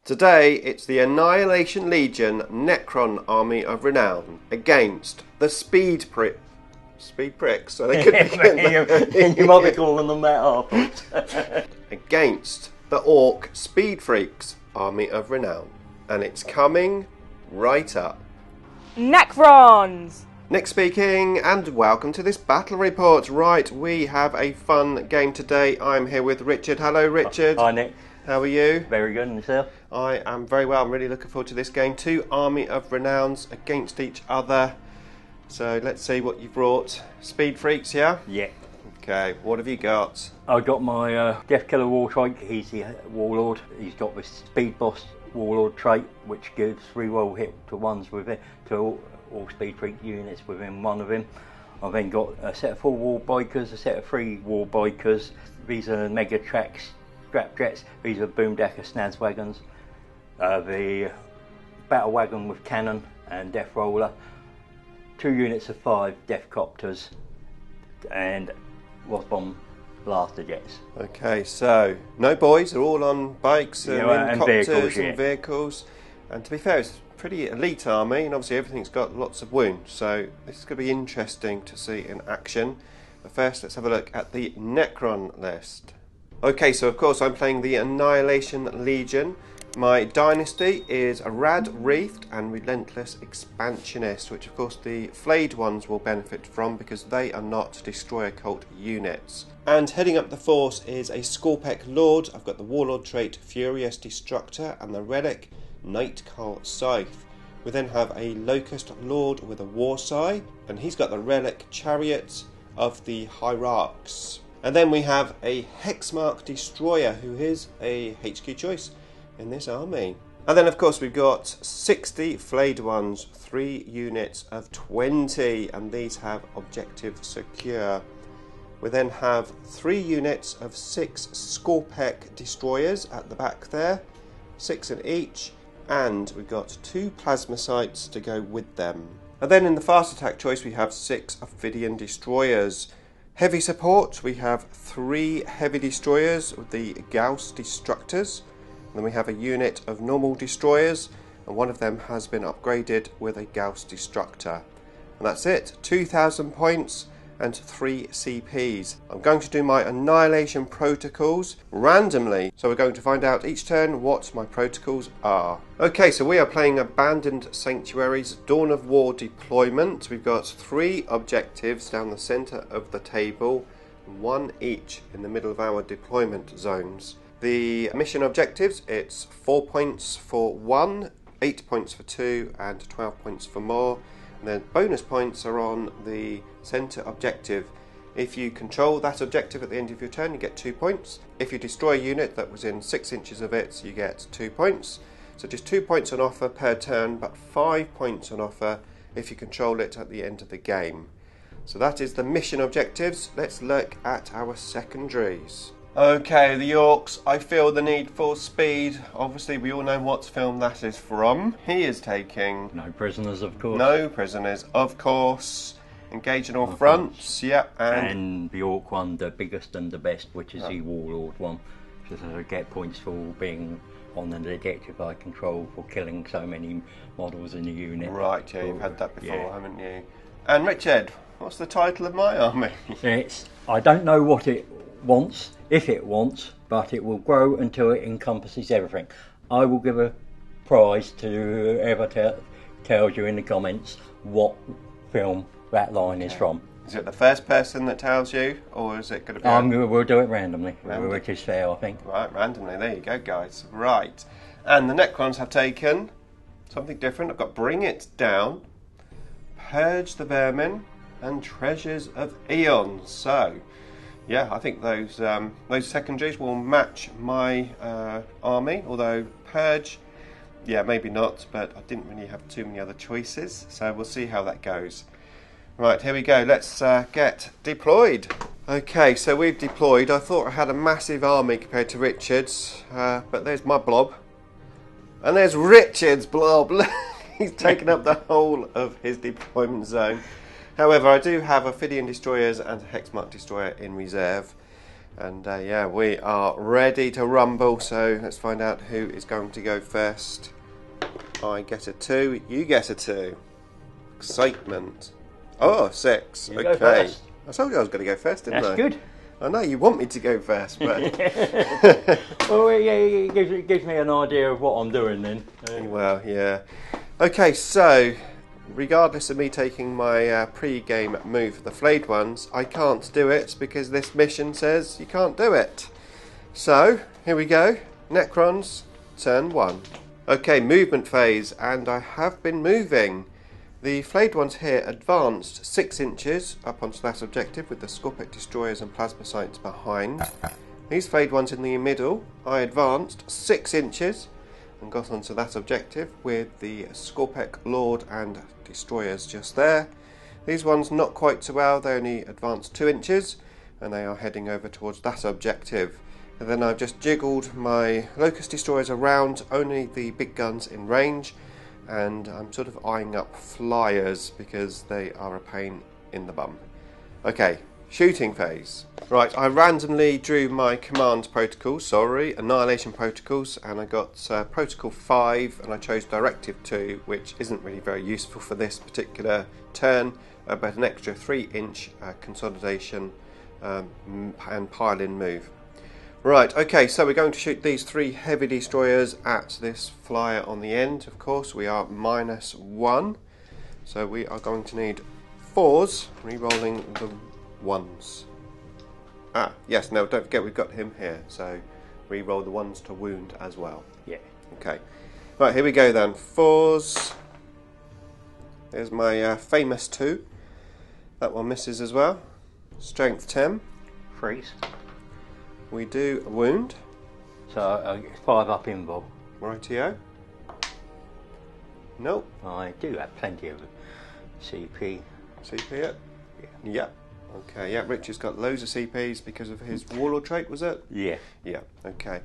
Today it's the Annihilation Legion Necron Army of Renown against the Speed Pricks. So they could be you might be calling them that afterwards. against the Ork Speed Freaks Army of Renown. And it's coming right up. Necrons! Nick speaking, and welcome to this battle report. Right, we have a fun game today. I'm here with Richard. Hello, Richard. Hi, Nick. How are you? Very good, and yourself? I am very well. I'm really looking forward to this game. Two Army of Renowns against each other. So let's see what you've brought. Speed Freaks, yeah? Yeah. Okay, what have you got? I got my Death Killer Wartrike. He's the Warlord. He's got this Speed Boss Warlord trait, which gives reroll hit to ones with it, to all Speed Freak units within one of him. I've then got a set of 4 War Bikers, a set of 3 War Bikers. These are Mega Tracks Scrap Jets. These are Boomdecker Snaz Wagons. The Battle Wagon with Cannon and Death Roller. 2 units of 5 Death Copters and Wasbomb Blaster Jets. Okay, so no boys, they're all on bikes and, and copters vehicles, and vehicles. And to be fair, it's a pretty elite army, and obviously everything's got lots of wounds. So this is going to be interesting to see in action. But first, let's have a look at the Necron list. Okay, so of course I'm playing the Annihilation Legion. My dynasty is a Rad Wreathed and Relentless Expansionist, which of course the Flayed ones will benefit from because they are not Destroyer Cult units. And heading up the force is a Scorpek Lord. I've got the Warlord trait Furious Destructor and the Relic Nightcarl Scythe. We then have a Locust Lord with a War Sigh, and he's got the Relic Chariot of the Hierarchs. And then we have a Hexmark Destroyer, who is a HQ choice in this army. And then of course we've got 60 Flayed ones, 3 units of 20, and these have objective secure. We then have 3 units of 6 Scorpek Destroyers at the back there, 6 in each, and we've got 2 Plasmacytes to go with them. And then in the fast attack choice we have 6 Ophidian Destroyers. Heavy support, we have 3 heavy destroyers with the Gauss Destructors. And then we have a unit of normal destroyers, and one of them has been upgraded with a Gauss Destructor. And that's it, 2,000 points and 3 CPs. I'm going to do my Annihilation protocols randomly, so we're going to find out each turn what my protocols are. Okay, so we are playing Abandoned Sanctuaries Dawn of War deployment. We've got 3 objectives down the centre of the table, 1 each in the middle of our deployment zones. The mission objectives, it's 4 points for 1, 8 points for 2 and 12 points for more. And then bonus points are on the centre objective. If you control that objective at the end of your turn, you get 2 points. If you destroy a unit that was in 6 inches of it, you get 2 points. So just 2 points on offer per turn, but 5 points on offer if you control it at the end of the game. So that is the mission objectives. Let's look at our secondaries. Okay, the Orks, I feel the need for speed. Obviously, we all know what film that is from. He is taking... No prisoners, of course. No prisoners, of course. Engage in all fronts, yep. And the Ork one, the biggest and the best, which is the Warlord one. So I get points for being on the objective I control for killing so many models in the unit. Right, yeah, you've had that before, haven't you? And Richard, what's the title of my army? I don't know what it wants, if it wants, but it will grow until it encompasses everything. I will give a prize to whoever tells you in the comments what film that line is from. Is it the first person that tells you, or is it going to be... We'll do it randomly, which is fair, I think. Right, randomly, there you go, guys. Right, and the Necrons have taken something different. I've got Bring It Down, Purge the Vermin, and Treasures of Eons. So... yeah, I think those secondaries will match my army, although Purge, yeah, maybe not, but I didn't really have too many other choices, so we'll see how that goes. Right, here we go, let's get deployed. Okay, so we've deployed. I thought I had a massive army compared to Richard's, but there's my blob. And there's Richard's blob. He's taken up the whole of his deployment zone. However, I do have Ophidian Destroyers and a Hexmark Destroyer in reserve. And yeah, we are ready to rumble, so let's find out who is going to go first. I get a 2, you get a 2. Excitement. Oh, 6. You okay. go first. I told you I was going to go first, didn't I? That's good. I know you want me to go first, but... Well, yeah, it gives me an idea of what I'm doing then. Well, yeah. Okay, so, regardless of me taking my pre-game move for the Flayed ones, I can't do it because this mission says you can't do it. So, here we go. Necrons, turn 1. Okay, movement phase, and I have been moving. The Flayed ones here advanced 6 inches up onto that objective with the Scorpic destroyers and plasmacytes behind. These Flayed ones in the middle, I advanced 6 inches and got onto that objective with the Scorpic Lord and destroyers just there. These ones not quite so well, they only advanced 2 inches and they are heading over towards that objective. And then I've just jiggled my Locust destroyers around, only the big guns in range. And I'm sort of eyeing up flyers because they are a pain in the bum. Okay, shooting phase. Right, I randomly drew my command protocols, Annihilation protocols, and I got Protocol 5 and I chose Directive 2, which isn't really very useful for this particular turn, but an extra 3-inch consolidation and pile-in move. Right, okay, so we're going to shoot these 3 heavy destroyers at this flyer on the end. Of course, we are -1. So we are going to need 4s, re-rolling the 1s. Ah, yes, no, don't forget we've got him here. So re-roll the 1s to wound as well. Yeah. Okay. Right, here we go then. 4s. There's my famous 2. That one misses as well. Strength 10. Freeze. We do a wound. So I get 5 up invul. Rightio. Nope. I do have plenty of CP. CP it? Yeah. Yeah. Okay, yeah, Rich has got loads of CPs because of his Warlord trait, was it? Yeah. Yeah, okay.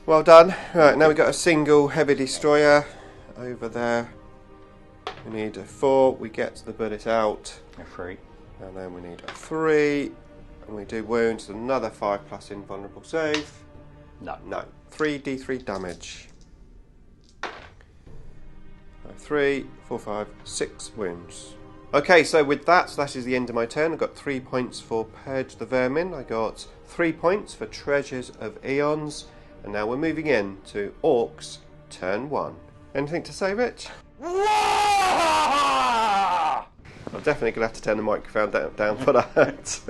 Well done. Right, now we've got a single heavy destroyer over there. We need a 4, we get the bullet out. A 3. And then we need a 3. And we do wounds, another 5+ invulnerable save. No. No. 3d3 damage. 3, 4, 5, 6 wounds. Okay, so with that, that is the end of my turn. I got 3 points for Purge the Vermin. I got 3 points for Treasures of Eons. And now we're moving in to Orks, turn 1. Anything to say, Rich? I'm definitely going to have to turn the microphone down for that.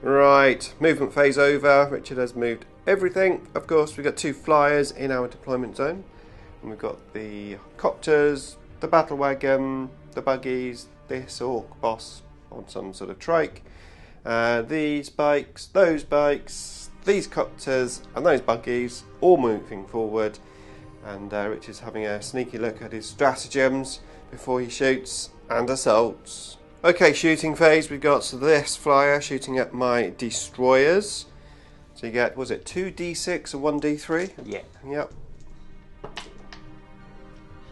Right, movement phase over. Richard has moved everything. Of course, we've got 2 flyers in our deployment zone. And we've got the copters, the battle wagon, the buggies, this orc boss on some sort of trike. These bikes, those bikes, these copters and those buggies all moving forward. And Richard's having a sneaky look at his stratagems before he shoots and assaults. Okay, shooting phase, we've got this flyer shooting at my destroyers. So you get, was it 2d6 or 1d3? Yeah. Yep.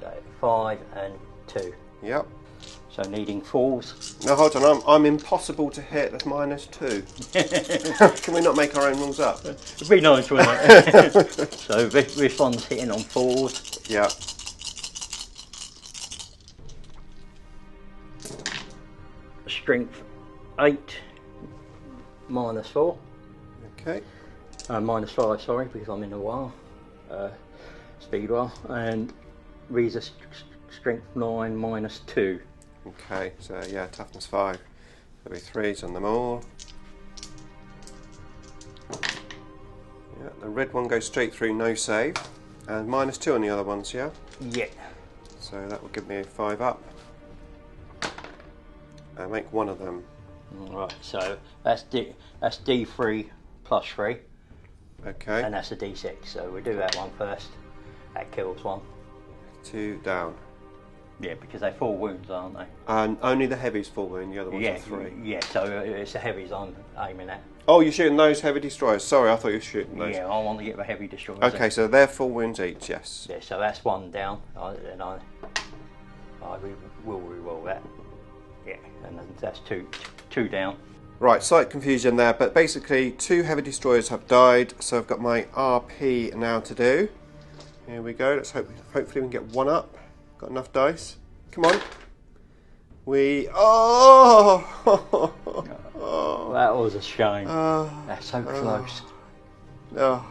So 5 and 2. Yep. So needing 4s. No, hold on, I'm impossible to hit, that's -2. Can we not make our own rules up? It'd be nice, wouldn't it? So this one's hitting on 4s. Yeah. Strength 8, -4. Okay. -5, sorry, because I'm in a while. Speed while. And Reza strength 9, -2. Okay, so yeah, toughness 5. There'll be 3s on them all. Yeah, the red one goes straight through, no save. And -2 on the other ones, yeah? Yeah. So that will give me a 5 up. Make one of them. Right, so that's D3 plus 3. Okay. And that's a D6, so we'll do that one first. That kills one. 2 down. Yeah, because they're 4 wounds, aren't they? And only the heavies fall wound, the other ones Yeah, are 3. yeah, so it's the heavies I'm aiming at. Oh, you're shooting those heavy destroyers. Sorry, I thought you were shooting those. Yeah, I want to get the heavy destroyers. Okay, so they're 4 wounds each, yes. Yeah, so that's 1 down, and I will re-roll that. Yeah, and then that's two down. Right, slight confusion there, but basically 2 heavy destroyers have died, so I've got my RP now to do. Here we go, let's hopefully we can get one up. Got enough dice. Come on. Oh! That was a shame. That's so close. Oh.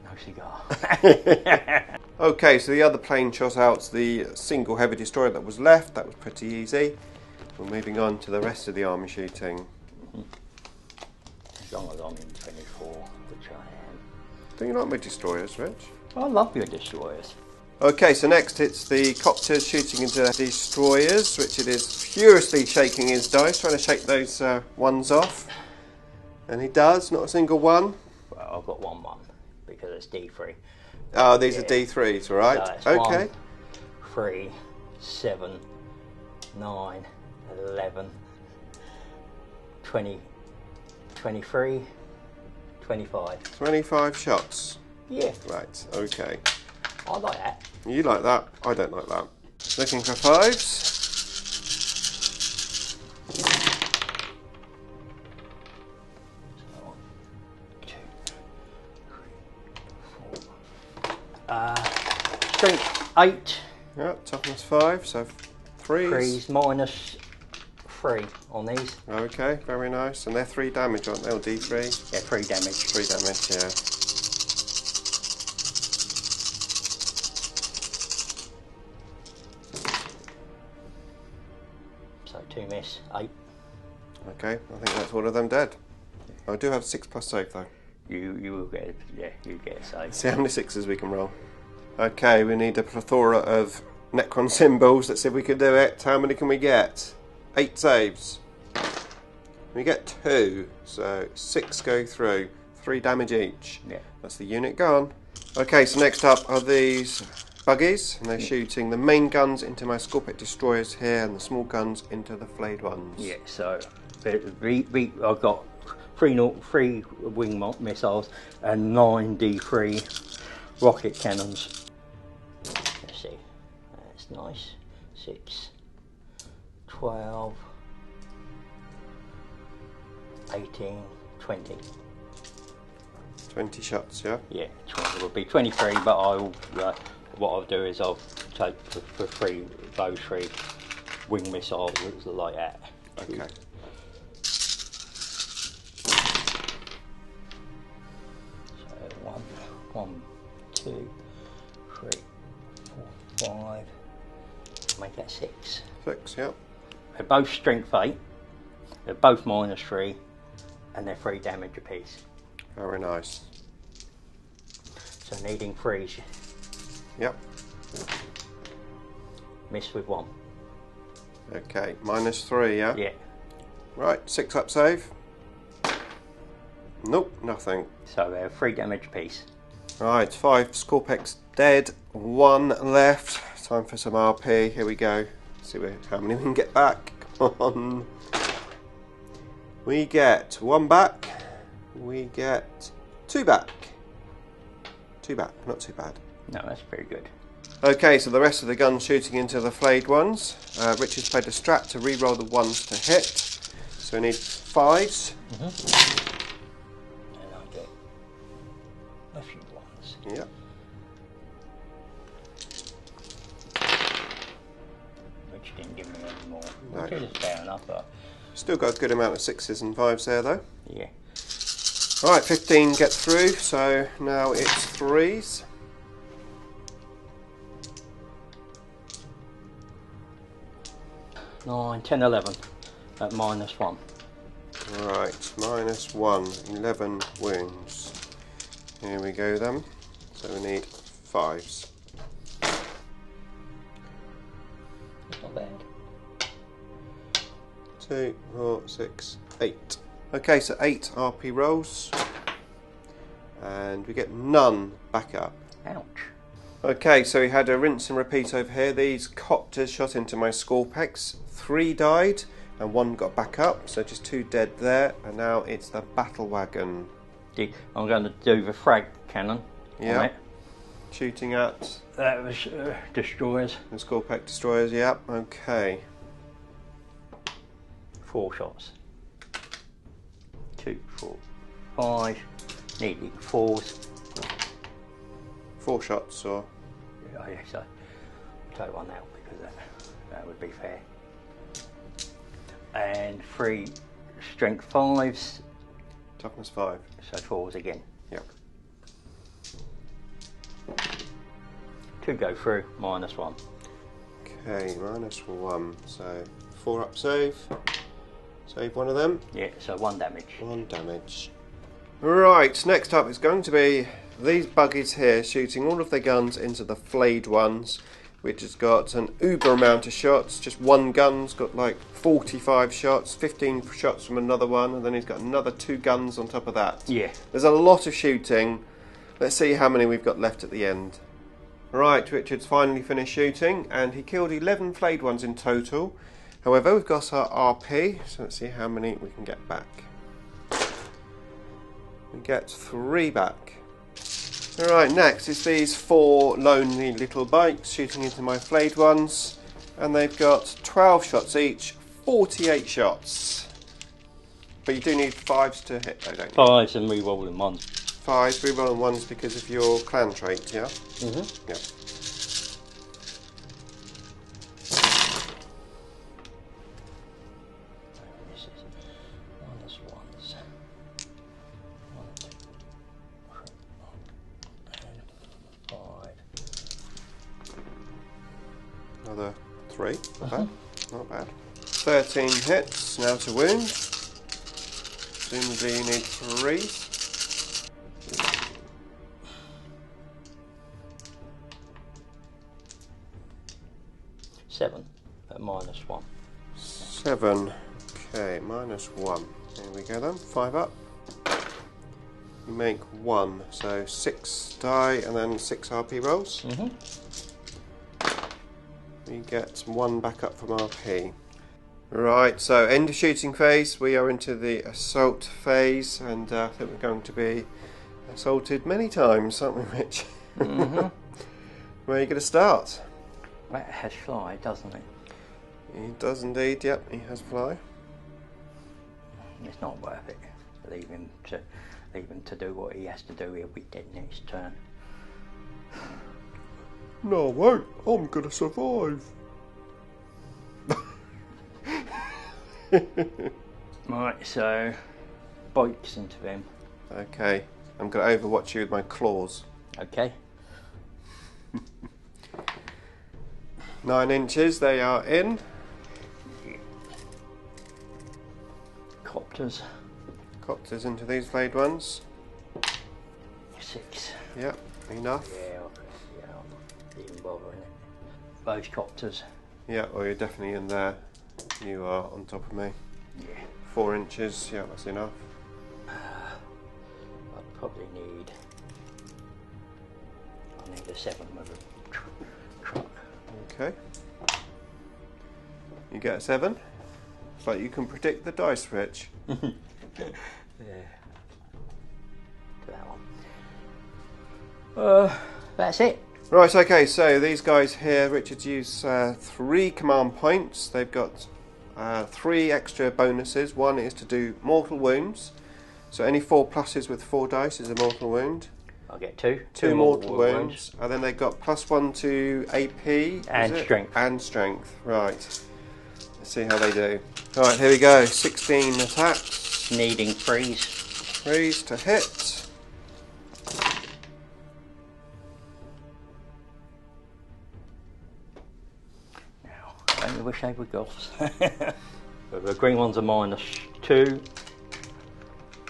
No cigar. Okay, so the other plane shot out the single heavy destroyer that was left. That was pretty easy. We're moving on to the rest of the army shooting. As long as I'm in 24, which I am. Do you like my destroyers, Rich? I love your destroyers. Okay, so next it's the copters shooting into the destroyers. Richard is furiously shaking his dice, trying to shake those ones off. And he does, not a single one. Well, I've got 1-1 because it's D3. Oh, these are D3s, right? So it's okay. 1, 3, 7, 9, 11, 20, 23, 25. 25 shots. Yeah. Right, okay. I like that. You like that? I don't like that. Looking for 5s. Strength 8. Yep, toughness 5, so 3s. 3s minus 3 on these. Okay, very nice. And they're 3 damage, aren't they? Or D3? Yeah, 3 damage. 3 damage, yeah. So 2 miss, 8. Okay, I think that's all of them dead. I do have 6+ save though. You will get it, yeah, you get a save. See how many 6s we can roll. Okay, we need a plethora of Necron symbols. Let's see if we can do it. How many can we get? 8 saves. We get 2, so 6 go through. 3 damage each. Yeah. That's the unit gone. Okay, so next up are these buggies, and they're shooting the main guns into my Scorpion destroyers here, and the small guns into the Flayed ones. Yeah, so I've got 3 wing missiles and 9 D3 rocket cannons. Let's see, that's nice. 6, 12, 18, 20. 20 shots, yeah? Yeah, it will be 23, but I'll what I'll do is I'll take for 3 those 3 wing missiles like that. Okay. So 1, 2, 3, 4, 5. Make that 6. 6, yeah. They're both strength 8. They're both minus 3, and they're 3 damage apiece. Very nice. So needing 3s. Yep. Miss with 1. Okay, -3, yeah? Yeah. Right, 6 up save. Nope, nothing. So they're 3 damage apiece. Right, 5 Scorpex dead, 1 left. Time for some RP. Here we go. See how many we can get back. Come on. We get 1 back. We get 2 back. 2 back, not too bad. No, that's very good. Okay, so the rest of the guns shooting into the Flayed ones. Richard's played a strat to re-roll the 1s to hit. So we need 5s. And I get a few 1s. Yep. Which didn't give me any more. No. Which is fair enough, but Still got a good amount of 6s and 5s there though. yeah. Alright, 15 get through, so now it's 3s. Nine, 10, 11 at -1. Right, -1, 11 wounds. Here we go then. So we need 5s. Not bad. 2, 4, 6, 8. Okay, so 8 RP rolls. And we get none back up. Ouch. Okay, so we had a rinse and repeat over here. These copters shot into my Scorpex. 3 died and 1 got back up, so just 2 dead there. And now it's the battle wagon. I'm going to do the frag cannon. Yeah. On it. Shooting at That was destroyers. the Scorpex destroyers. Yep. Okay. 4 shots. 2, 4, 5. Needing 4s. 4 shots, or Oh yes, so take one out because that would be fair. And 3 strength 5s. toughness 5. So 4s again. Yep. 2 go through, -1. Okay, -1. So 4 up save. Save one of them. Yeah, so 1 damage. 1 damage. Right, next up is going to be these buggies here shooting all of their guns into the Flayed ones, which has got an uber amount of shots. Just one gun's got like 45 shots, 15 shots from another one, and then he's got another 2 guns on top of that. Yeah. There's a lot of shooting. Let's see how many we've got left at the end. Right, Richard's finally finished shooting, and he killed 11 Flayed ones in total. However, we've got our RP, so let's see how many we can get back. We get 3 back. Alright, next is these 4 lonely little bikes shooting into my Flayed ones, and they've got 12 shots each, 48 shots. But you do need 5s to hit though, don't you? 5s and re-rolling 1s. 5s, rerolling 1s because of your clan trait, yeah? Mm-hmm. Yeah. This is -1s. 1, 2, 3, and 5. Another 3, not bad, not bad. 13 hits, now to wound. Presumably you need 3. 7 at -1. 7, okay, -1. There we go then, 5 up. You make 1, so 6 die and then 6 RP rolls. Mm-hmm. You get 1 back up from RP. Right, so end of shooting phase, we are into the assault phase, and I think we're going to be assaulted many times, aren't we, Rich? Mm-hmm. Where are you going to start? That has fly, doesn't it? He does indeed, yep, he has fly. It's not worth it. Leave him to do what he has to do. He'll be dead next turn. No, I won't. I'm going to survive. Right, so bites into them. Okay, I'm going to overwatch you with my claws. Okay. 9 inches, they are in. Copters. Copters into these Flayed ones. 6. Yep, enough. Yeah, I'm not even bothering it. Both copters. Yeah, well, you're definitely in there. You are on top of me. Yeah. 4 inches, yeah, that's enough. I'd probably need. I need a 7 with a truck. Okay. You get a 7. It's like you can predict the dice, Rich. Yeah. To that one. That's it. Right, okay, so these guys here, Richard's used 3 command points. They've got 3 extra bonuses. One is to do mortal wounds. So any 4 pluses with 4 dice is a mortal wound. I'll get 2. 2 mortal wounds. And then they've got +1 to AP. And strength. And strength, right. Let's see how they do. Right, here we go. 16 attacks. Needing 3s. 3s to hit. Now, I only wish they were goths. But the green ones are -2.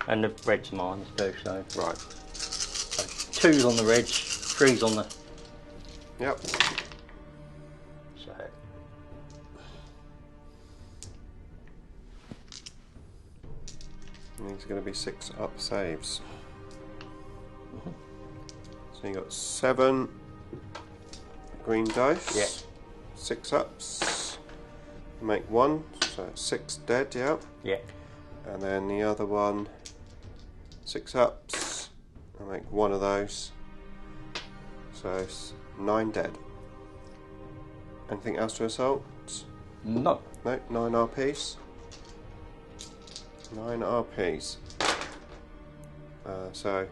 And the red's -2, so. Right. So 2's on the reds, 3's on the. Yep. So. These are going to be 6 up saves. So you got 7 green dice. Yeah. 6 ups. Make 1, so 6 dead, yeah. Yeah. And then the other one, 6 ups. I make 1 of those. So it's 9 dead. Anything else to assault? No. No, 9 RPs. 9 RPs. So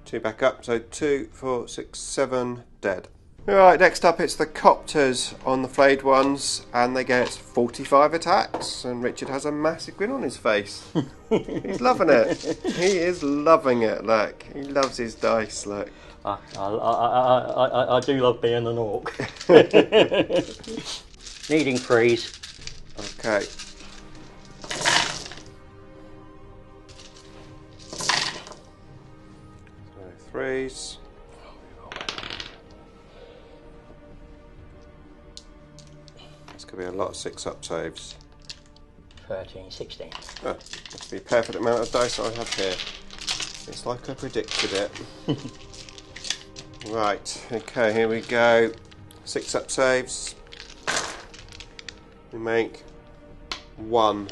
2 back up, so 2, 4, 6, 7 dead. Alright, next up it's the copters on the flayed ones, and they get 45 attacks, and Richard has a massive grin on his face. He's loving it. He is loving it, look. He loves his dice, look. I do love being an orc. Needing freeze. Okay. So 3s. It's going to be a lot of 6-up saves. 13, 16. Oh, must be a perfect amount of dice I have here. It's like I predicted it. Right, okay, here we go. 6-up saves. We make 1.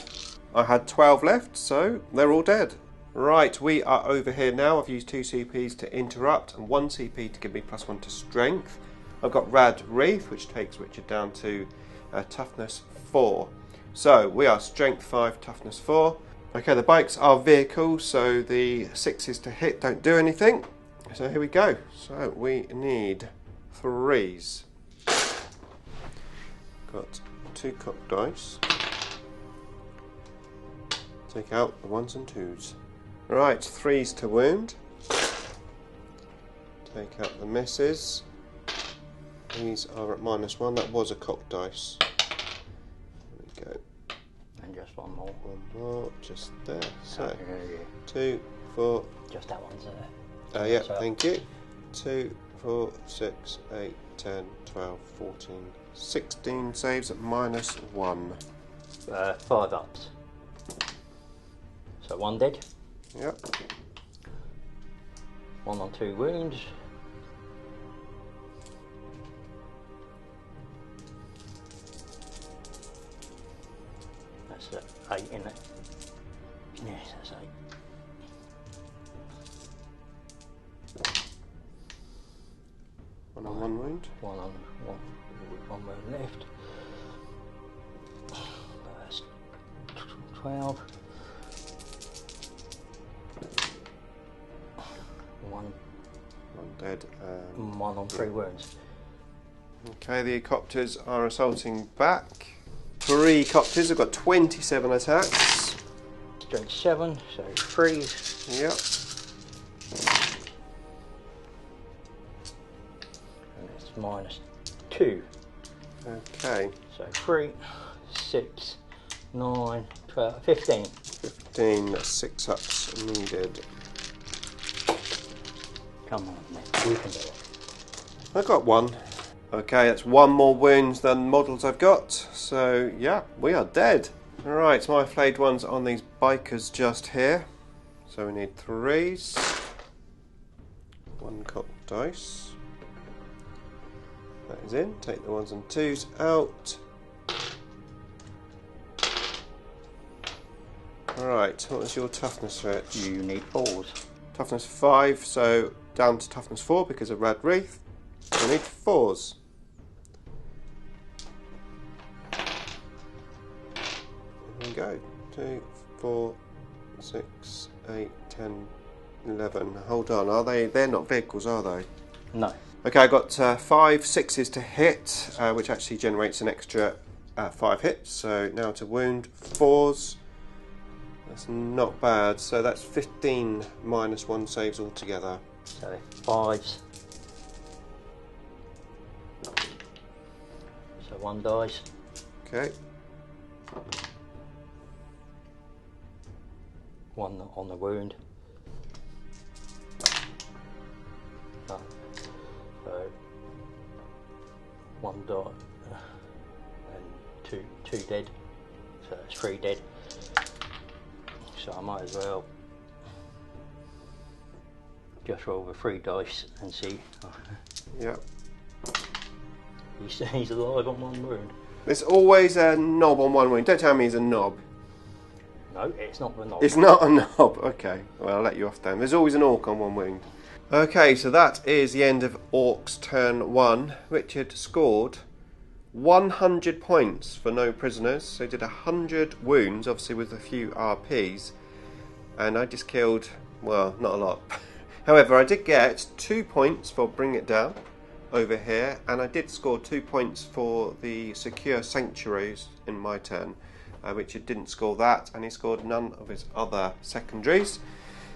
I had 12 left, so they're all dead. Right, we are over here now. I've used 2 CPs to interrupt and 1 CP to give me +1 to strength. I've got Rad Wreath, which takes Richard down to toughness 4. So we are strength 5, toughness 4. Okay, the bikes are vehicles, so the 6s to hit don't do anything. So here we go. So we need 3s. Got 2 cocked dice. Take out the 1s and 2s. Right, 3s to wound. Take out the misses. These are at -1. That was a cocked dice. There we go. And just one more. One more, just there. So, yeah. 2, 4. Just that one's there. Yeah, So, thank you. 2, 4, 6, 8, 10, 12, 14, 16 saves at -1. 5 ups. So 1 dead. Yep. 1 on 2 wounds. That's 8, isn't it? Yes, that's 8. One on 1 wound. 1 on 1 wound left. That's 12. 1 dead. 1 on 3 wounds. Okay, the copters are assaulting back. 3 copters have got 27 attacks. Strength 7, so freeze. Yep. And it's -2. Okay. So 3, 6, 9, 12, 15. 15 6-ups needed. Come on, Nick, you can do it. I got 1. Okay, that's 1 more wounds than models I've got. So yeah, we are dead. Alright, my flayed ones on these bikers just here. So we need 3s. 1 cocked dice. That is in. Take the 1s and 2s out. Alright, what was your toughness, Rich? You need 4s. Toughness 5, so down to toughness 4 because of Rad Wreath. I need 4s. There we go. 2, 4, 6, 8, 10, 11. Hold on, are they? They're not vehicles, are they? No. Okay, I got 5 6s to hit, which actually generates an extra 5 hits. So now to wound 4s. That's not bad. So that's 15 -1 saves altogether. So 5s. So 1 dice. Okay. 1 on the wound. Oh. So 1 die and 2 dead. So that's 3 dead. So I might as well just roll the 3 dice and see. Yep. He's alive on 1 wound. There's always a knob on 1 wound. Don't tell me he's a knob. No, it's not the knob. It's not a knob. Okay, well I'll let you off then. There's always an orc on 1 wound. Okay, so that is the end of Orcs turn 1. Richard scored 100 points for no prisoners. So he did 100 wounds, obviously with a few RPs. and I just killed, well, not a lot. However, I did get 2 points for Bring It Down over here, and I did score 2 points for the Secure Sanctuaries in my turn. Richard didn't score that, and he scored none of his other secondaries.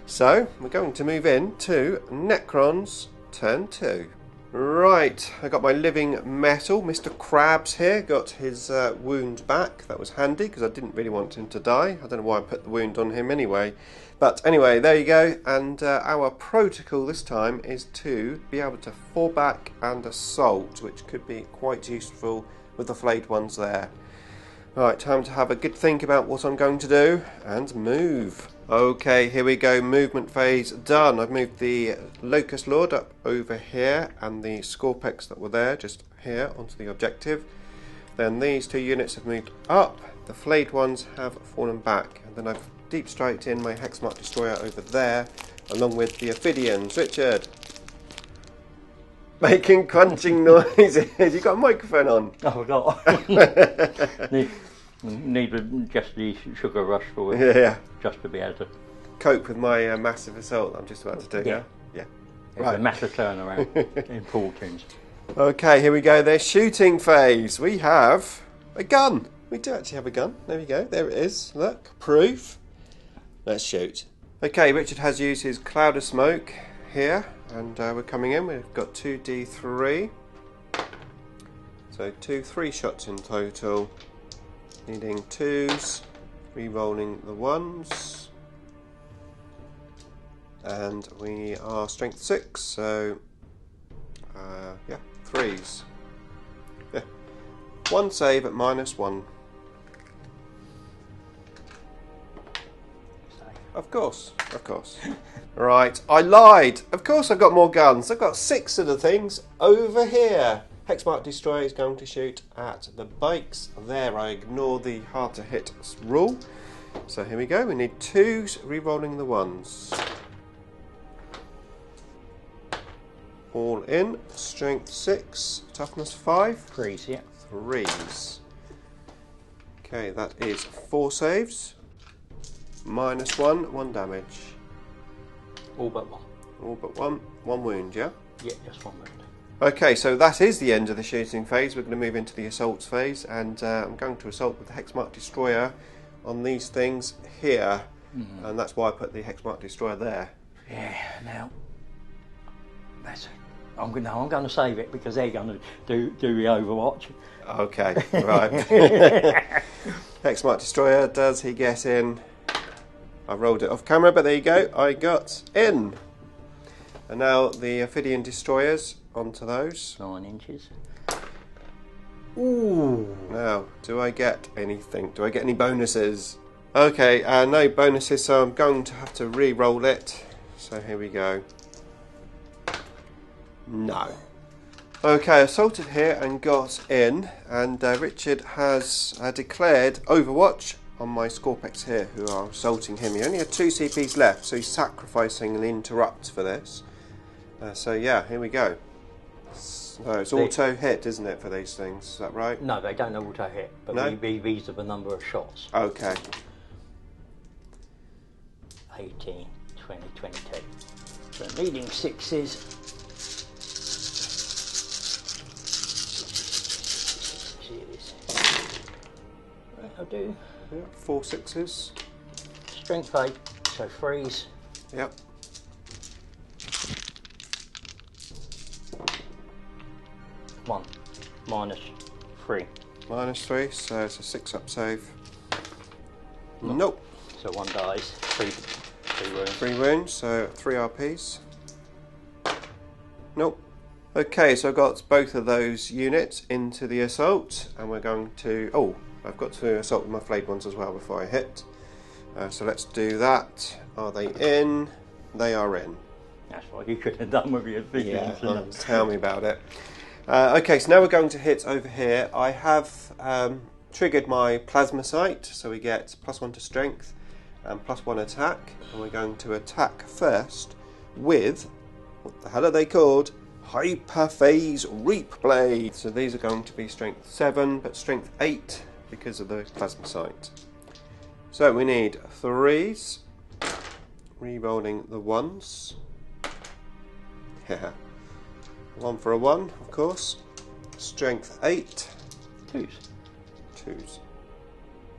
So we're going to move in to Necrons turn 2. Right, I got my living metal. Mr. Krabs here got his wound back. That was handy because I didn't really want him to die. I don't know why I put the wound on him anyway. But anyway, there you go. And our protocol this time is to be able to fall back and assault, which could be quite useful with the flayed ones there. Right, time to have a good think about what I'm going to do and move. Okay, here we go, movement phase done. I've moved the Locust Lord up over here and the Scorpex that were there just here onto the objective. Then these 2 units have moved up, the flayed ones have fallen back, and then I've deep striked in my Hexmark Destroyer over there along with the Ophidians. Richard! Making crunching noises. You got a microphone on? Oh, I got. Need just the sugar rush for it. Yeah. Just to be able to cope with my massive assault I'm just about to do. Yeah. Yeah. It's right. A massive turnaround in fortunes. Okay, here we go. There's shooting phase. We have a gun. We do actually have a gun. There we go. There it is. Look, proof. Let's shoot. Okay, Richard has used his cloud of smoke here, and we're coming in. We've got 2d3. So 3 shots in total. Needing 2s, re-rolling the 1s, and we are strength 6, so yeah, 3s. Yeah. 1 save at -1. Of course, of course. Right, I lied. Of course I've got more guns. I've got 6 of the things over here. Hexmark Destroyer is going to shoot at the bikes there. I ignore the hard to hit rule. So here we go. We need 2s, re-rolling the 1s. All in. Strength 6, toughness 5. 3s, yeah. 3s. Okay, that is 4 saves. -1, 1 damage. All but 1. All but 1. 1 wound, yeah? Yeah, just 1 wound. Okay, so that is the end of the shooting phase. We're going to move into the assaults phase, and I'm going to assault with the Hexmark Destroyer on these things here, and that's why I put the Hexmark Destroyer there. Yeah, now I'm going to save it because they're going to do the Overwatch. Okay, right. Hexmark Destroyer, does he get in? I rolled it off camera, but there you go. I got in. And now the Ophidian Destroyers, onto those. 9 inches. Ooh. Now, do I get anything? Do I get any bonuses? Okay, no bonuses, so I'm going to have to re-roll it. So here we go. No. Okay, assaulted here and got in, and Richard has declared Overwatch on my Scorpex here, who are assaulting him. He only had 2 CPs left, so he's sacrificing an interrupt for this. So yeah, here we go. So it's auto hit, isn't it, for these things? Is that right? No, they don't auto hit, but no? these are the number of shots. Okay. 18, 20, 22. So needing 6s. I'll do. Yeah, 4 6s. Strength 8, so 3s. Yep. One. -3. -3, so it's a 6 up save. Nope. So 1 dies. 3 wounds. 3 wounds, so 3 RPs. Nope. Okay, so I've got both of those units into the assault, and we're going to... Oh, I've got to assault with my flayed ones as well before I hit. So let's do that. Are they in? They are in. That's what you could have done with your videos. Yeah, tell me about it. Okay, so now we're going to hit over here. I have triggered my plasma sight, so we get +1 to strength and +1 attack, and we're going to attack first with, what the hell are they called? Hyperphase Reap Blade. So these are going to be strength 7, but strength 8 because of the plasma sight. So we need 3s, re-rolling the ones. Yeah. 1 for a 1, of course. Strength 8. 2s. 2s.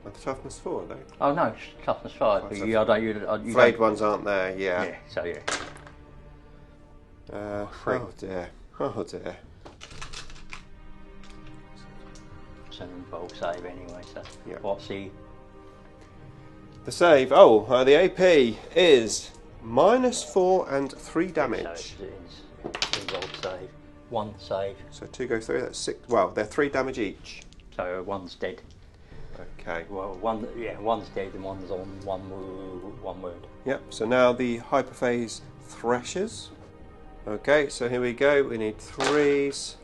And toughness 4, are they? Oh no, toughness 5. Oh, But toughness you Flayed don't... ones aren't there, yeah. Yeah, so yeah. 3. Oh dear. Oh dear. It's an involved save anyway, so Yeah. what's the... The save, the AP is -4 and 3 damage. So it's involved save. 1 save. So 2 go through, that's 6. Well, they're 3 damage each. So 1's dead. Okay. Well, 1's dead and 1's on 1 wound. Yep, so now the hyperphase threshers. Okay, so here we go. We need 3s.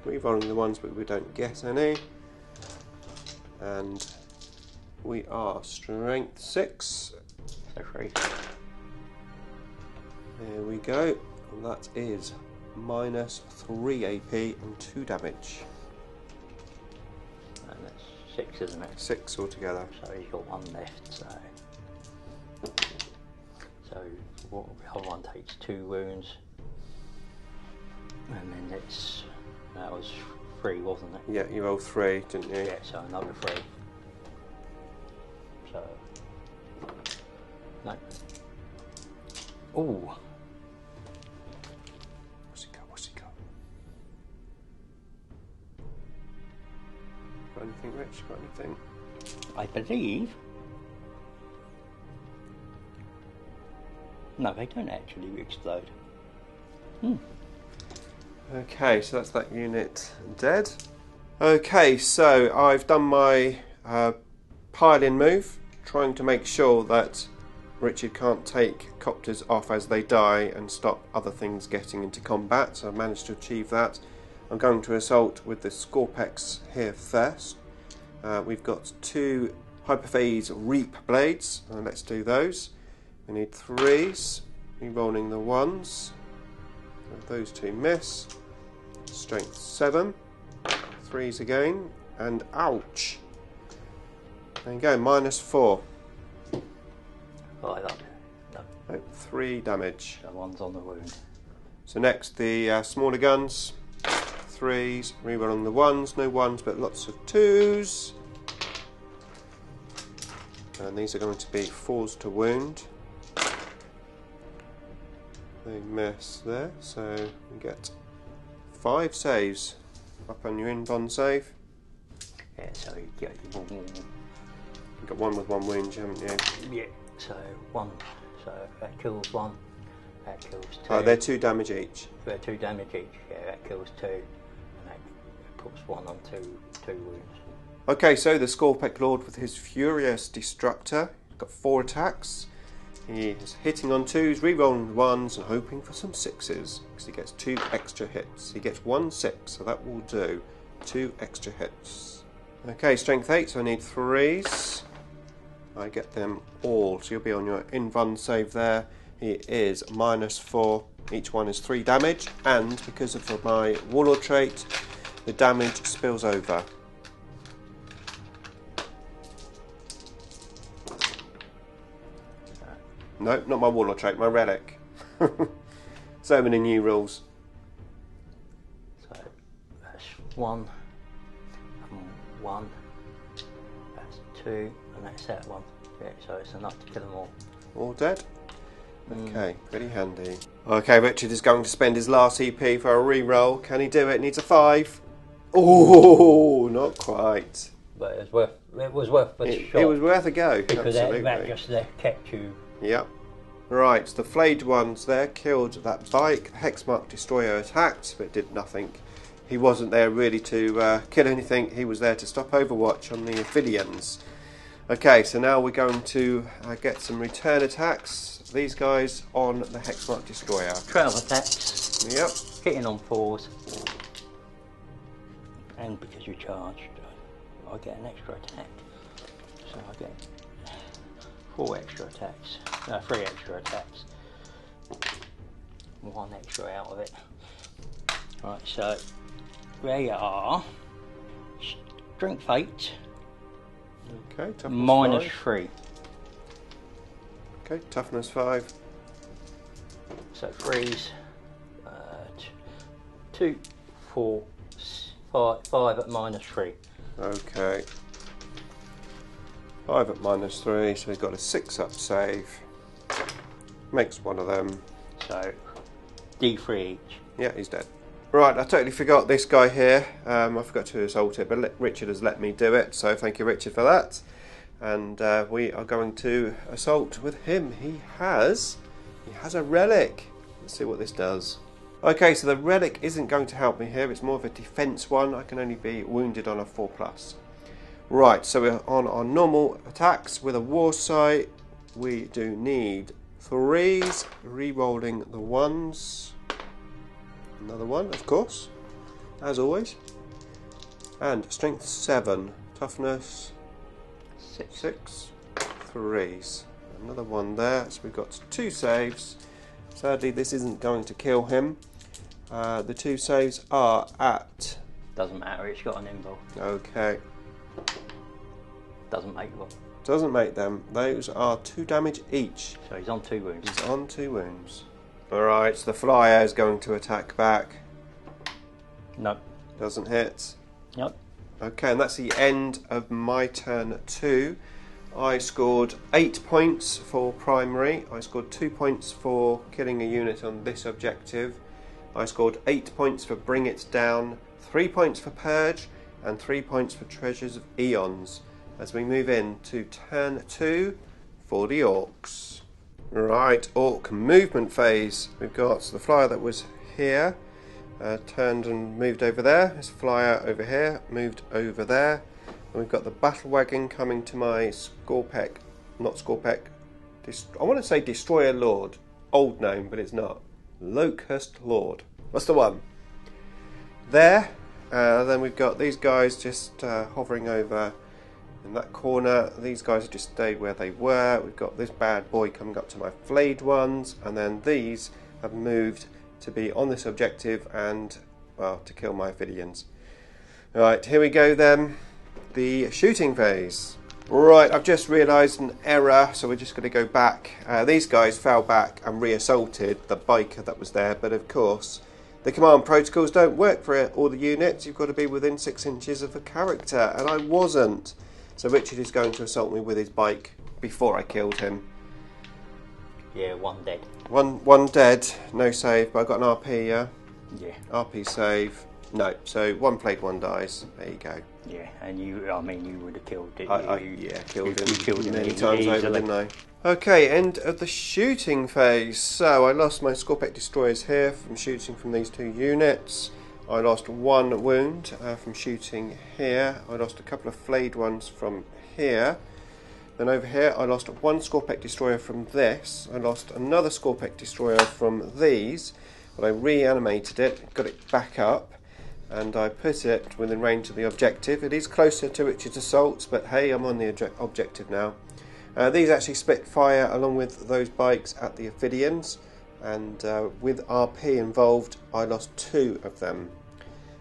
Re-rolling the ones, but we don't get any. And we are strength 6. So 3. There we go. And that is -3 AP and 2 damage. And that's 6, isn't it? 6 altogether. So he's got 1 left, so... So what, the other one takes 2 wounds. And then that was 3, wasn't it? Yeah, you rolled 3, didn't you? Yeah, so another 3. So... No. Ooh. What's he got? Got anything, Rich? Got anything? I believe... No, they don't actually explode. Okay, so that's that unit dead. Okay, so I've done my pile-in move, trying to make sure that Richard can't take copters off as they die and stop other things getting into combat, so I've managed to achieve that. I'm going to assault with the Scorpex here first. We've got 2 hyperphase reap blades, let's do those. We need 3s, re-rolling the 1s. Those 2 miss. Strength 7. 3s again, and ouch. There you go, -4. Oh, no. 3 damage. So 1's on the wound. So next, the smaller guns. 3s, re-rolling the 1s. No 1s, but lots of 2s. And these are going to be 4s to wound. They miss there, so you get 5 saves up on your invuln save. Yeah, so you get... You've got 1 with 1 wound, haven't you? Yeah, so 1. So that kills 1. That kills 2. Oh, they're 2 damage each. They're 2 damage each. Yeah, that kills 2. And that puts 1 on 2 wounds. Okay, so the Scorpec Lord with his Furious Destructor. He's got 4 attacks. He is hitting on 2s, re-rolling 1s and hoping for some 6s because he gets 2 extra hits. He gets 1 6, so that will do. 2 extra hits. Okay, strength 8, so I need 3s. I get them all, so you'll be on your invuln save there. He is -4. Each one is 3 damage, and because of my Warlord trait, the damage spills over. No, not my Warlord trait, my relic. So many new rules. So that's 1 and 1. That's 2, and that's that 1. Yeah, so it's enough to kill them all. All dead? Okay, pretty handy. Okay, Richard is going to spend his last EP for a re-roll. Can he do it? Needs a 5. Oh, not quite. But it was worth the shot. It was worth a go. Because absolutely. that just kept you... Yep. Right, the Flayed ones there killed that bike. The Hexmark Destroyer attacked, but did nothing. He wasn't there really to kill anything. He was there to stop Overwatch on the Amphibians. Okay, so now we're going to get some return attacks. These guys on the Hexmark Destroyer. 12 attacks. Yep. Hitting on 4s. And because you charged, I get an extra attack. So I get 4 extra attacks. No, 3 extra attacks. 1 extra out of it. Right, so they are Strength 8. Okay, -3. Okay, toughness 5. So 3s. 2, 4, 5 at -3. Okay. 5 at -3, so we've got a 6 up save. Makes one of them. So D3 each. Yeah, he's dead. Right, I totally forgot this guy here. I forgot to assault it, but Richard has let me do it, so thank you, Richard, for that. And we are going to assault with him. He has a relic. Let's see what this does. Okay, so the relic isn't going to help me here. It's more of a defense one. I can only be wounded on a 4+. Right, so we're on our normal attacks with a war sight. We do need 3s, re-rolling the 1s. Another 1, of course, as always. And strength 7, toughness 6, 3s. Another 1 there, so we've got 2 saves. Sadly, this isn't going to kill him. The 2 saves are at... Doesn't matter, it's got an invul. Okay. Doesn't make one. Doesn't make them. Those are 2 damage each. So he's on 2 wounds. He's on 2 wounds. Alright, so the flyer is going to attack back. No. Doesn't hit. Nope. Okay, and that's the end of my turn 2. I scored 8 points for primary. I scored 2 points for killing a unit on this objective. I scored 8 points for bring it down, 3 points for purge, and 3 points for treasures of eons. As we move into turn 2 for the orcs. Right, orc movement phase. We've got the flyer that was here, turned and moved over there. This flyer over here, moved over there. And we've got the battle wagon coming to my Scorpec, not Scorpec, I want to say Destroyer Lord. Old name, but it's not. Locust Lord. What's the one? There. Then we've got these guys just hovering over in that corner. These guys have just stayed where they were. We've got this bad boy coming up to my flayed ones, and then these have moved to be on this objective and, well, to kill my Ophidians. Right, here we go then. The shooting phase. Right, I've just realised an error, so we're just going to go back. These guys fell back and re-assaulted the biker that was there, but of course the command protocols don't work for all the units. You've got to be within 6 inches of a character, and I wasn't. So Richard is going to assault me with his bike before I killed him. Yeah, 1 dead. One dead, no save, but I got an RP, yeah? Yeah. RP save. No, so 1 flayed, 1 dies. There you go. Yeah, and you would have killed it. Yeah, killed him. You killed him many times over, easily. didn't I? Okay, end of the shooting phase. So I lost my Scorpec destroyers here from shooting from these 2 units. I lost 1 wound from shooting here. I lost a couple of flayed ones from here. Then over here I lost 1 Scorpec destroyer from this. I lost another Scorpec destroyer from these. But I reanimated it, got it back up, and I put it within range of the objective. It is closer to Richard's assaults, but hey, I'm on the objective now. These actually split fire along with those bikes at the Ophidians, and with RP involved, I lost 2 of them.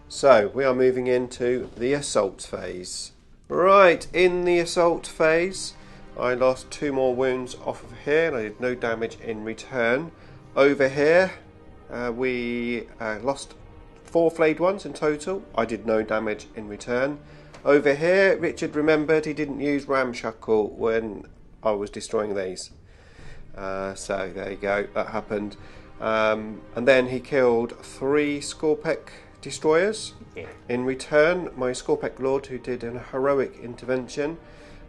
So we are moving into the assault phase. Right, in the assault phase, I lost 2 more wounds off of here, and I did no damage in return. Over here, we lost 4 flayed ones in total. I did no damage in return. Over here, Richard remembered he didn't use Ramshackle when I was destroying these. So there you go, that happened. And then he killed 3 Scorpec destroyers. Yeah. In return, my Scorpec Lord, who did an heroic intervention,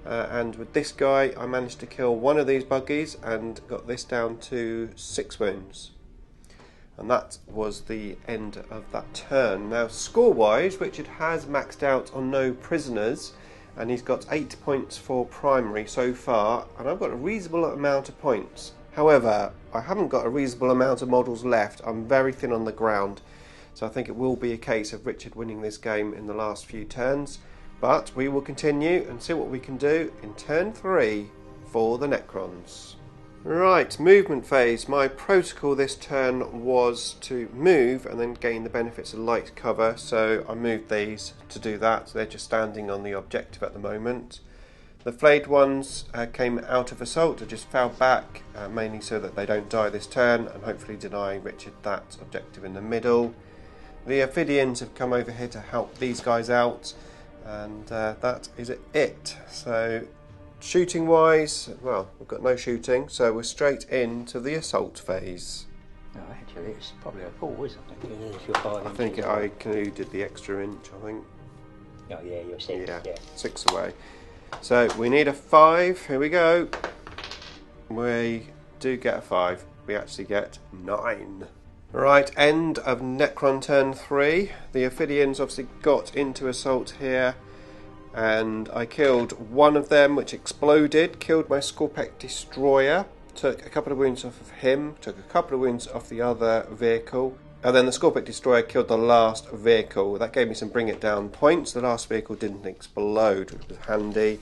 and with this guy I managed to kill 1 of these buggies and got this down to 6 wounds. And that was the end of that turn. Now, score-wise, Richard has maxed out on no prisoners, and he's got 8 points for primary so far, and I've got a reasonable amount of points. However, I haven't got a reasonable amount of models left. I'm very thin on the ground, so I think it will be a case of Richard winning this game in the last few turns. But we will continue and see what we can do in turn 3 for the Necrons. Right, movement phase. My protocol this turn was to move and then gain the benefits of light cover, so I moved these to do that. They're just standing on the objective at the moment. The Flayed ones came out of assault, or just fell back, mainly so that they don't die this turn, and hopefully deny Richard that objective in the middle. The Ophidians have come over here to help these guys out, and that is it. So, shooting wise, well, we've got no shooting, so we're straight into the assault phase. No, actually, it's probably a 4, isn't it? It is your 5 I think I included the extra inch, I think. Oh, yeah, you're 6. Yeah, Yeah. 6 away. So, we need a 5. Here we go. We do get a 5. We actually get 9. Right, end of Necron turn 3. The Ophidians obviously got into assault here, and I killed one of them, which exploded, killed my Scorpec Destroyer, took a couple of wounds off of him, took a couple of wounds off the other vehicle, and then the Scorpec Destroyer killed the last vehicle. That gave me some bring it down points. The last vehicle didn't explode, which was handy.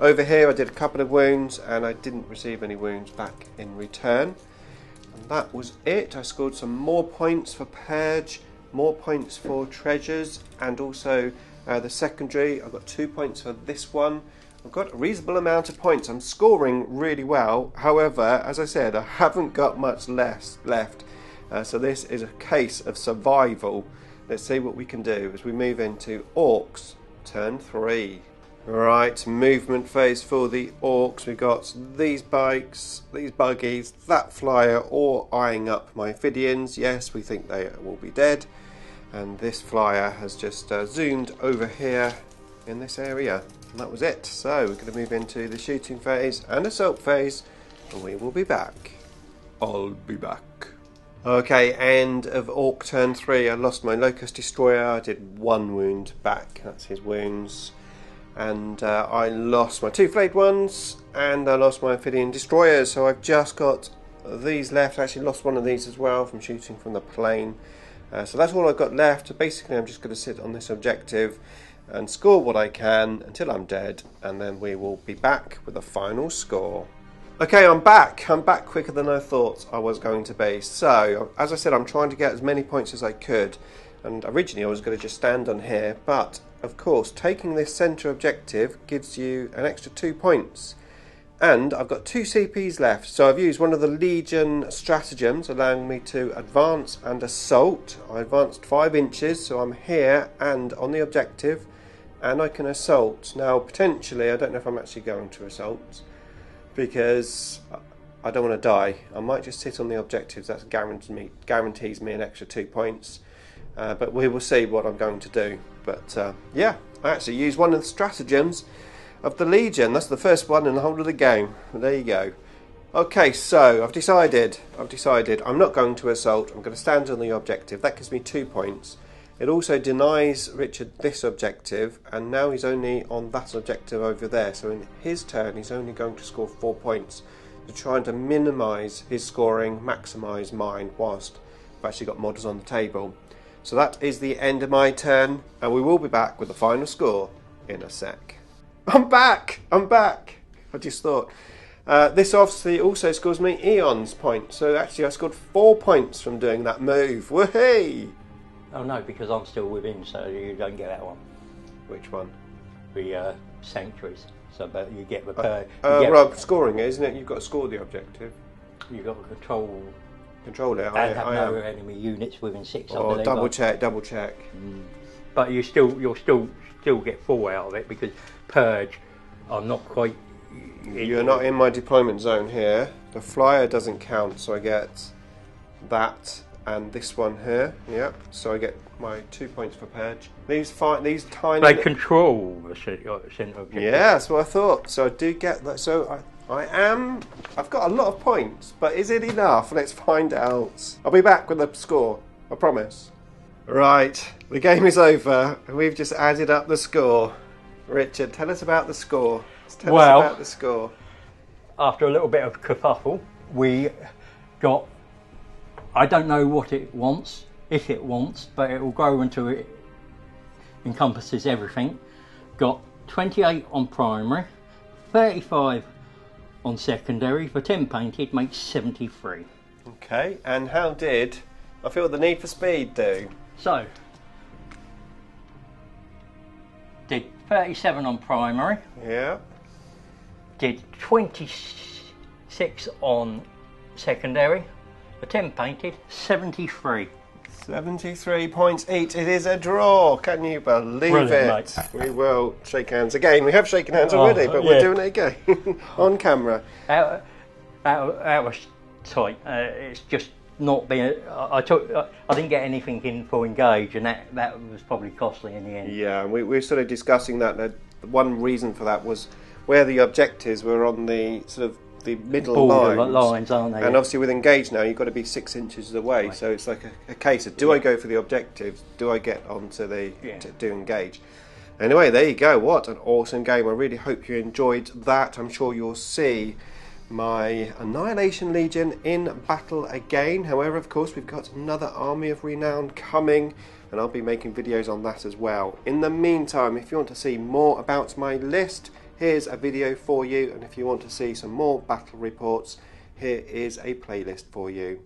Over here I did a couple of wounds, and I didn't receive any wounds back in return. And that was it. I scored some more points for Purge, more points for Treasures, and also the secondary. I've got 2 points for this one. I've got a reasonable amount of points. I'm scoring really well. However, as I said, I haven't got much left. So this is a case of survival. Let's see what we can do as we move into Orks turn 3. Right, movement phase for the Orks. We've got these bikes, these buggies, that flyer, all eyeing up my Ophidians. Yes, we think they will be dead. And this flyer has just zoomed over here in this area. And that was it. So we're going to move into the shooting phase and assault phase, and we will be back. I'll be back. Okay, end of Ork turn 3. I lost my Locust Destroyer. I did 1 wound back. That's his wounds. And I lost my 2 Flayed ones, and I lost my Ophidian Destroyers. So I've just got these left. I actually lost one of these as well from shooting from the plane. So that's all I've got left. So basically I'm just going to sit on this objective and score what I can until I'm dead, and then we will be back with the final score. Okay, I'm back. I'm back quicker than I thought I was going to be. So, as I said, I'm trying to get as many points as I could. And originally I was going to just stand on here, but of course taking this centre objective gives you an extra 2 points. And I've got 2 CPs left, so I've used one of the Legion stratagems allowing me to advance and assault. I advanced 5 inches, so I'm here and on the objective, and I can assault. Now potentially, I don't know if I'm actually going to assault, because I don't want to die. I might just sit on the objectives. That guarantees me an extra 2 points. But we will see what I'm going to do. But yeah, I actually used one of the stratagems of the Legion. That's the first one in the whole of the game. There you go. Okay, so I've decided I'm not going to assault. I'm going to stand on the objective. That gives me 2 points. It also denies Richard this objective, and now he's only on that objective over there. So in his turn, he's only going to score 4 points. To trying to minimise his scoring, maximise mine, whilst I've actually got models on the table. So that is the end of my turn, and we will be back with the final score in a sec. I'm back! I just thought. This obviously also scores me Eon's points, so actually I scored 4 points from doing that move. Woohoo! Oh no, because I'm still within, so you don't get that one. Which one? The sanctuaries. So, but you get the Rob, scoring it, isn't it? You've got to score the objective. You've got to control it. And have no enemy units within 6. Oh, double check. But you'll still get 4 out of it, because Purge, I'm not quite. You're not in my deployment zone here. The flyer doesn't count, so I get that and this one here. Yep. So I get my 2 points for Purge. These tiny. They control the centre objective. Yeah, that's what I thought. So I do get that. So I've got a lot of points, but is it enough? Let's find out. I'll be back with the score. I promise. Right, the game is over, and we've just added up the score. Richard, tell us about the score. Tell us about the score. After a little bit of kerfuffle, we got, I don't know what it wants, if it wants, but it will grow until it encompasses everything. Got 28 on primary, 35 on secondary. For 10 painted makes 73. Okay, and how did I Feel the Need for Speed do? So, did 37 on primary. Yeah. did 26 on secondary, the 10 painted 73. 73 points each. It is a draw. Can you believe Brilliant, it? We will shake hands again. We have shaken hands already, but we're doing it again on camera. Out of sight. It's just not been. I didn't get anything in for engage, and that was probably costly in the end. Yeah, we were sort of discussing that. One reason for that was where the objectives were on the sort of the middle lines, aren't they? And obviously with engage now, you've got to be 6 inches away. Right. So it's like a case of, do I go for the objectives? Do I get onto the to do engage? Anyway, there you go. What an awesome game. I really hope you enjoyed that. I'm sure you'll see my Annihilation Legion in battle again. However, of course, we've got another Army of Renown coming, and I'll be making videos on that as well. In the meantime, if you want to see more about my list, here's a video for you, and if you want to see some more battle reports, here is a playlist for you.